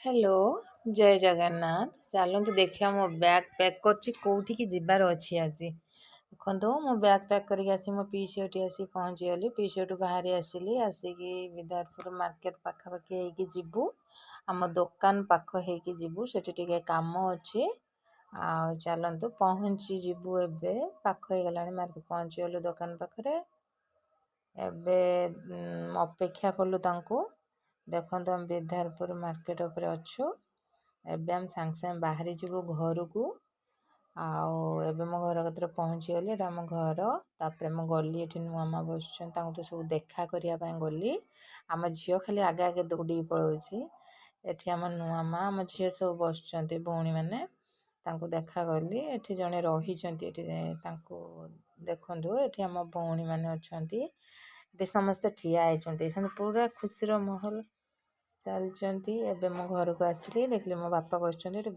hello जय जगन्नाथ चलतु देखिए मो बैग पैक करछि कोउठिकी जिबार अछि आजी देखो मो बैग पैक करके आसी मो पीसीओटी आसी पहुँची गली पीसीओटी बाहरी आसिली आसिकी विद्याधरपुर मार्केट पाखापाखि होइकी जिबू आम दुकान पाख होइकी जिबू सेठी टिके काम अछि आ चलतु पहुँची जिबू एबे पाख हो गलानी मार्केट पहुँची गलु दुकान पाखरे एबे अपेक्षा कलु तांको देखो हम विद्याधरपुर मार्केट उपरे अच्छु एबे हम सांग सांग बाहरी जीवो घर को आउ एबे मो घर कतरे पहुँची गली एटा हम घर तापरे मो गली एठी नुआ मा बसछन तांको तो सब देखा करिया पय गली आम झियो खाली आगे आगे दौड़ी पळौछि एठी हम नुआ मा आम झियो सब बसछन्ती भौणी माने तांको देखा गली एठी जणे रही छन्ती एठी तांको देखंदु एठी हम भौणी माने अछन्ती एठी समस्त ठिया आइछन्ती सन पूरा खुशी रो माहौल चलचंती एबे मो घर को आसली देखली मो बापा बसछन्ती एठी